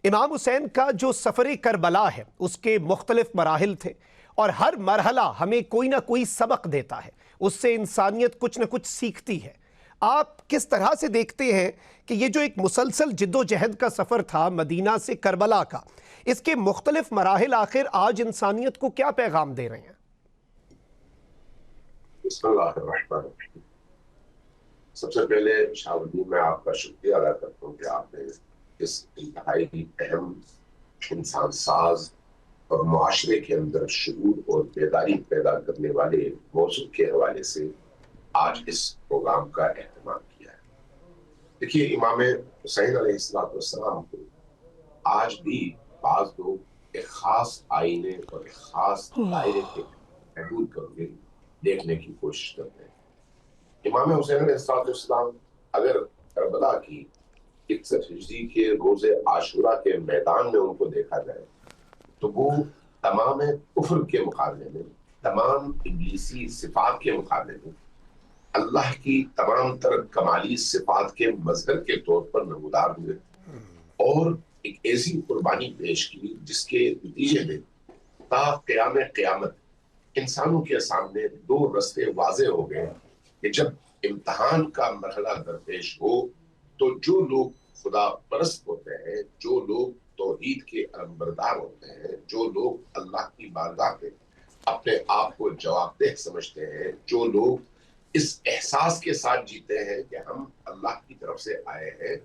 امام حسین کا جو سفر کربلا ہے اس کے مختلف مراحل تھے اور ہر مرحلہ ہمیں کوئی نہ کوئی سبق دیتا ہے، اس سے انسانیت کچھ نہ کچھ سیکھتی ہے۔ آپ کس طرح سے دیکھتے ہیں کہ یہ جو ایک مسلسل جد و جہد کا سفر تھا مدینہ سے کربلا کا، اس کے مختلف مراحل آخر آج انسانیت کو کیا پیغام دے رہے ہیں؟ بسم اللہ الرحمن الرحیم۔ سب سے پہلے شاہ الدین میں آپ کا شکریہ ادا کرتا ہوں کہ آپ نے اس انتہائی اہم انسان ساز اور معاشرے کے اندر شعور اور بیداری پیدا کرنے والے موضوع کے حوالے سے آج اس پروگرام کا اہتمام کیا ہے۔ دیکھیے، امام حسین علیہ السلام کو آج بھی بعض لوگ ایک خاص آئینے اور ایک خاص دائرے کے محدود کر کے دیکھنے کی کوشش کرتے ہیں۔ امام حسین علیہ السلام اگر کربلا کی 61 ہجری کے روز عاشورہ کے میدان میں ان کو دیکھا جائے تو وہ تمام کفر کے مقابلے میں، تمام ابلیسی صفات کے مقابلے میں اللہ کی تمام تر کمالی صفات کے مظہر کے طور پر نمودار ہوئے اور ایک ایسی قربانی پیش کی جس کے نتیجے میں تا قیام قیامت انسانوں کے سامنے دو رستے واضح ہو گئے کہ جب امتحان کا مرحلہ درپیش ہو تو جو لوگ خدا پرست ہوتے ہیں، جو لوگ توحید کے علمبردار ہوتے ہیں، جو لوگ اللہ کی بارگاہ میں اپنے آپ کو جواب دہ سمجھتے ہیں، جو لوگ اس احساس کے ساتھ جیتے ہیں کہ ہم اللہ کی طرف سے آئے ہیں،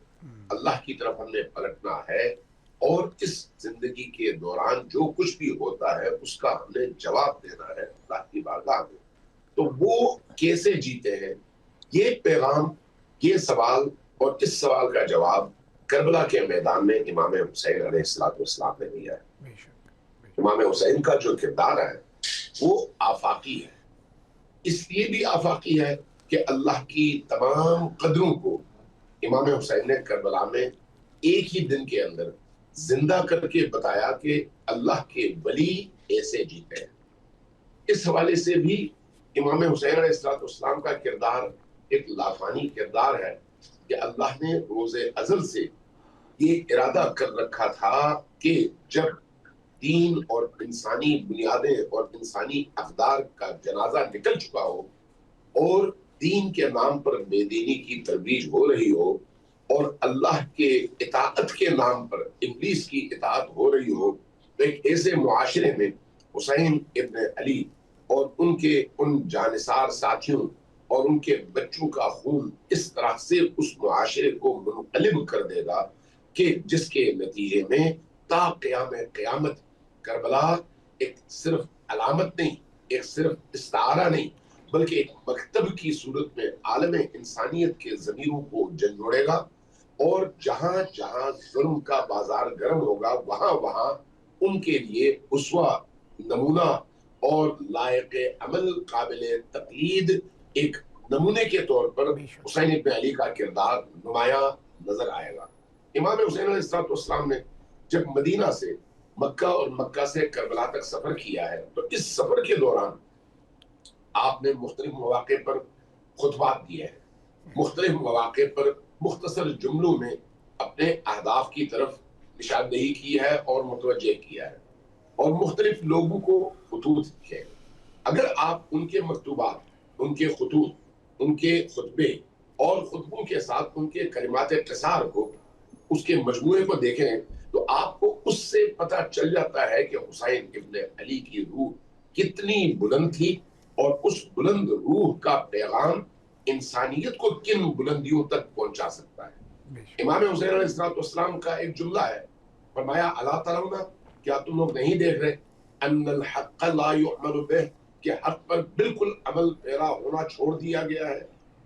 اللہ کی طرف ہم نے پلٹنا ہے اور اس زندگی کے دوران جو کچھ بھی ہوتا ہے اس کا ہم نے جواب دینا ہے اللہ کی بارگاہ میں، تو وہ کیسے جیتے ہیں؟ یہ پیغام، یہ سوال اور اس سوال کا جواب کربلا کے میدان میں امام حسین علیہ السلام نے دیا ہے۔ امام حسین کا جو کردار ہے وہ آفاقی ہے، اس لیے بھی آفاقی ہے کہ اللہ کی تمام قدروں کو امام حسین نے کربلا میں ایک ہی دن کے اندر زندہ کر کے بتایا کہ اللہ کے ولی ایسے جیتے ہیں۔ اس حوالے سے بھی امام حسین علیہ السلام کا کردار ایک لافانی کردار ہے کہ اللہ نے روز ازل سے یہ ارادہ کر رکھا تھا کہ جب دین اور انسانی بنیادیں اور انسانی اقدار کا جنازہ نکل چکا ہو اور دین کے نام پر بے دینی کی ترویج ہو رہی ہو اور اللہ کے اطاعت کے نام پر ابلیس کی اطاعت ہو رہی ہو، تو ایک ایسے معاشرے میں حسین ابن علی اور ان کے ان جانثار ساتھیوں اور ان کے بچوں کا خون اس طرح سے اس معاشرے کو منقلب کر دے گا کہ جس کے نتیجے میں تا قیام قیامت کربلا ایک صرف علامت نہیں، ایک صرف استعارہ نہیں، بلکہ ایک مکتب کی صورت میں عالم انسانیت کے ضمیروں کو جھنجھوڑے گا اور جہاں جہاں ظلم کا بازار گرم ہوگا وہاں وہاں ان کے لیے اسوہ، نمونہ اور لائق عمل، قابل تقلید ایک نمونے کے طور پر حسین ابن علی کا کردار نمایاں نظر آئے گا۔ امام حسین علیہ السلام نے جب مدینہ سے مکہ اور مکہ سے کربلا تک سفر کیا ہے تو اس سفر کے دوران آپ نے مختلف مواقع پر خطبات دیے ہیں، مختلف مواقع پر مختصر جملوں میں اپنے اہداف کی طرف نشاندہی کی ہے اور متوجہ کیا ہے اور مختلف لوگوں کو خطوط لکھے۔ اگر آپ ان کے مکتوبات، ان کے خطوط، ان کے خطبے اور خطبوں کے ساتھ ان کے کلمات قصار کو، اس کے مجموعے کو دیکھیں تو آپ کو اس سے پتہ چل جاتا ہے کہ حسین ابن علی کی روح کتنی بلند تھی اور اس بلند روح کا پیغام انسانیت کو کن بلندیوں تک پہنچا سکتا ہے۔ امام حسین علیہ السلام کا ایک جملہ ہے، فرمایا الا ترون، کیا تم لوگ نہیں دیکھ رہے ان الحق لا يعمل به، کہ حق پر بالکل عمل پیرا ہونا چھوڑ دیا گیا ہے،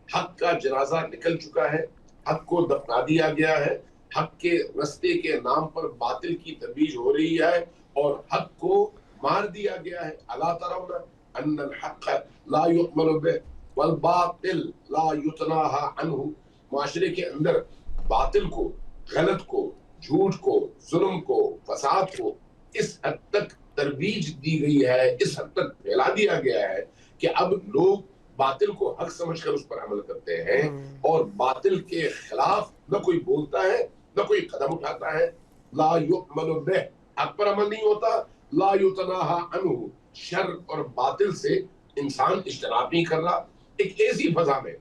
حق کا جنازہ نکل چکا ہے، حق کو دفنا دیا گیا ہے، حق کے رستے کے نام پر باطل کی ترویج ہو رہی ہے اور حق کو مار دیا گیا ہے۔ الا ترون ان الحق لا يعمل به والباطل لا يتناهى عنه، معاشرے کے اندر باطل کو، غلط کو، جھوٹ کو، ظلم کو، فساد کو اس حد تک ترویج دی گئی ہے، اس حد تک پھیلا دیا گیا ہے کہ اب لوگ باطل کو حق سمجھ کر اس پر عمل کرتے ہیں اور باطل کے خلاف نہ کوئی بولتا ہے، نہ کوئی قدم اٹھاتا ہے، لا یؤمن بہ، حق پر عمل نہیں ہوتا، لا یتناہا عنہ، شر اور باطل سے انسان اجتناب نہیں کر رہا. ایک ایسی فضا میں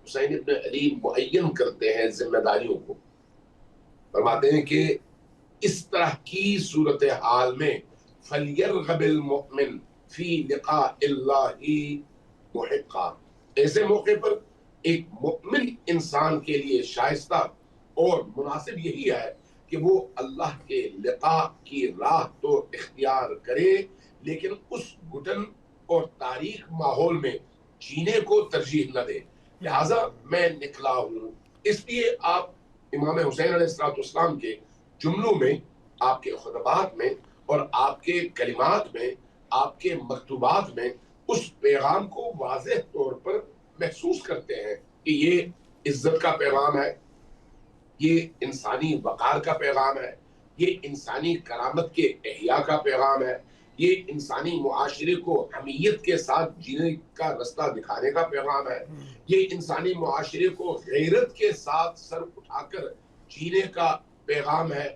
حسین ابن علی معین کرتے ہیں ذمہ داریوں کو، فرماتے ہیں کہ اس طرح کی صورتحال میں فَلْيَرْغَبِ الْمُؤْمِنُ فِي لِقَاءِ اللَّهِ مُحِقًّا، ایسے موقع پر ایک مؤمن انسان کے لیے شائستہ اور مناسب یہی ہے کہ وہ اللہ کے لقاء کی راہ تو اختیار کرے، لیکن اس گھٹن اور تاریک ماحول میں جینے کو ترجیح نہ دے. لہٰذا میں نکلا ہوں. اس لیے آپ امام حسین علیہ السلام کے جملوں میں، آپ کے خطبات میں اور آپ کے کلمات میں، آپ کے مکتوبات میں اس پیغام کو واضح طور پر محسوس کرتے ہیں کہ یہ عزت کا پیغام ہے، یہ انسانی وقار کا پیغام ہے، یہ انسانی کرامت کے احیاء کا پیغام ہے، یہ انسانی معاشرے کو حمیت کے ساتھ جینے کا رستہ دکھانے کا پیغام ہے، یہ انسانی معاشرے کو غیرت کے ساتھ سر اٹھا کر جینے کا پیغام ہے،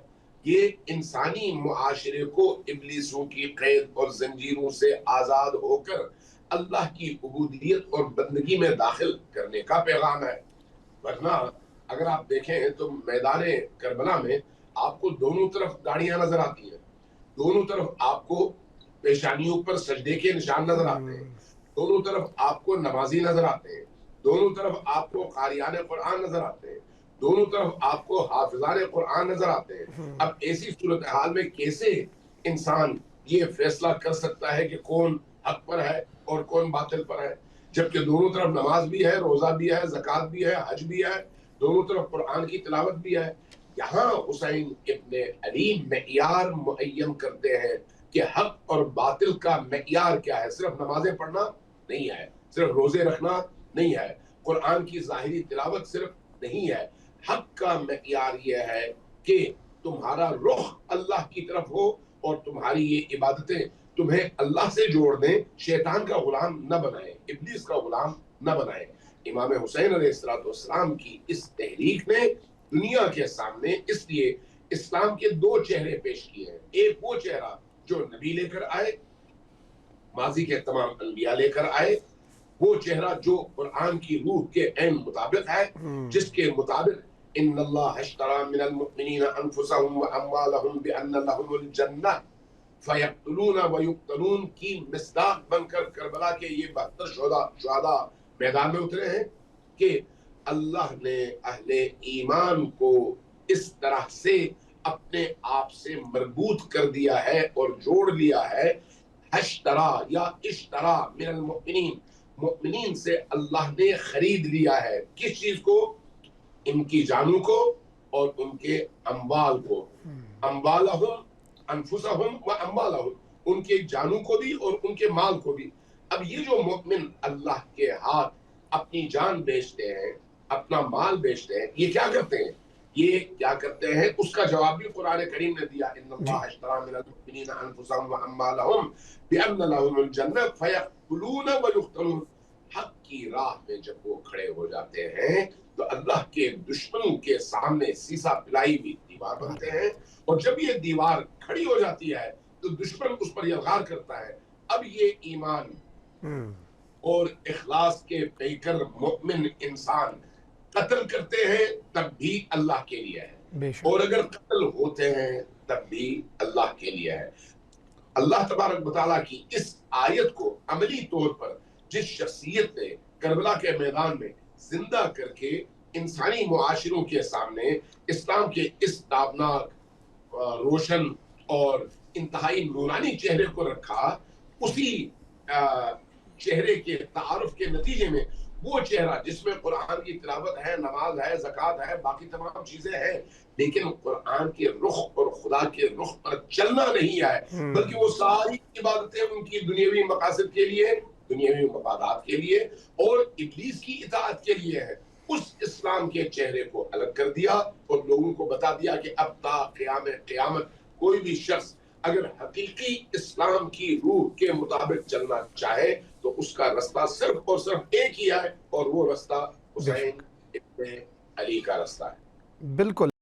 یہ انسانی معاشرے کو ابلیسوں کی قید اور زنجیروں سے آزاد ہو کر اللہ کی عبودیت اور بندگی میں داخل کرنے کا پیغام ہے. ورنہ اگر آپ دیکھیں تو میدان کربلا میں آپ کو دونوں طرف گاڑیاں نظر آتی ہیں، دونوں طرف آپ کو پیشانیوں پر سجدے کے نشان نظر آتے ہیں، دونوں طرف آپ کو نمازی نظر آتے ہیں، دونوں طرف آپ کو قاریان قرآن نظر آتے ہیں، دونوں طرف آپ کو حافظان قرآن نظر آتے ہیں. اب ایسی صورتحال میں کیسے انسان یہ فیصلہ کر سکتا ہے کہ کون حق پر ہے اور کون باطل پر ہے، جبکہ دونوں طرف نماز بھی ہے، روزہ بھی ہے، زکوٰۃ بھی ہے، حج بھی ہے، دونوں طرف قرآن کی تلاوت بھی ہے. یہاں حسین ابن علی معیار معین کرتے ہیں کہ حق اور باطل کا معیار کیا ہے. صرف نمازیں پڑھنا نہیں ہے، صرف روزے رکھنا نہیں ہے، قرآن کی ظاہری تلاوت صرف نہیں ہے. حق کا معیار یہ ہے کہ تمہارا رخ اللہ کی طرف ہو اور تمہاری یہ عبادتیں تمہیں اللہ سے جوڑ دیں، شیطان کا غلام نہ بنائیں، ابلیس کا غلام نہ بنائیں. امام حسین علیہ السلام کی اس تحریک نے دنیا کے سامنے اس لیے اسلام کے دو چہرے پیش کیے ہیں. ایک وہ چہرہ جو نبی لے کر آئے، ماضی کے تمام انبیاء لے کر آئے، وہ چہرہ جو قرآن کی روح کے عین مطابق ہے، جس کے مطابق ان اللہ اشتری من المؤمنین انفسهم واموالهم بان لهم الجنہ فیقتلون ویقتلون کی مصداق بن کر کربلا کے یہ 72 شہداء میدان میں اترے ہیں کہ اللہ نے اہل ایمان کو اس طرح سے اپنے آپ سے مربوط کر دیا ہے اور جوڑ لیا ہے. اشترا یا اشترا من المؤمنین، مؤمنین سے اللہ نے خرید لیا ہے. کس چیز کو؟ ان کی جانوں کو اور ان کے اموال کو. اموالہم انفسہم و اموالہم، ان کے جانوں کو بھی اور ان کے مال کو بھی. اب یہ جو مؤمن اللہ کے ہاتھ اپنی جان بیچتے ہیں، اپنا مال بیچتے ہیں، یہ کیا کرتے ہیں؟ یہ کیا کرتے ہیں اس کا جواب بھی قرآن کریم نے دیا. ان اللہ اشتری من المؤمنین انفسہم و اموالہم بان لهم الجنہ فیقتلون ویقتلون. حق کی راہ میں جب وہ کھڑے ہو جاتے ہیں تو اللہ کے دشمنوں کے سامنے سیسا پلائی ہوئی دیوار بنتے ہیں، اور جب یہ دیوار کھڑی ہو جاتی ہے تو دشمن اس پر یلغار کرتا ہے. اب یہ ایمان اور اخلاص کے پیکر مؤمن انسان قتل کرتے ہیں تب بھی اللہ کے لیے ہے، اور اگر قتل ہوتے ہیں تب بھی اللہ کے لیے ہے. اللہ تبارک و تعالیٰ کی اس آیت کو عملی طور پر جس شخصیت نے کربلا کے میدان میں زندہ کر کے انسانی معاشروں کے سامنے اسلام کے اس تابناک، روشن اور انتہائی نورانی چہرے کو رکھا، اسی چہرے کے تعارف کے نتیجے میں وہ چہرہ جس میں قرآن کی تلاوت ہے، نماز ہے، زکوٰۃ ہے، باقی تمام چیزیں ہیں، لیکن قرآن کے رخ اور خدا کے رخ پر چلنا نہیں ہے، بلکہ وہ ساری عبادتیں ان کی دنیاوی مقاصد کے لیے، دنیاوی مفادات کے لیے اور ابلیس کی اطاعت کے لیے ہے. اس اسلام کے چہرے کو الگ کر دیا اور لوگوں کو بتا دیا کہ اب تا قیامت کوئی بھی شخص اگر حقیقی اسلام کی روح کے مطابق چلنا چاہے تو اس کا رستہ صرف اور صرف ایک ہی ہے، اور وہ رستہ حسین ابن علی کا رستہ ہے. بالکل.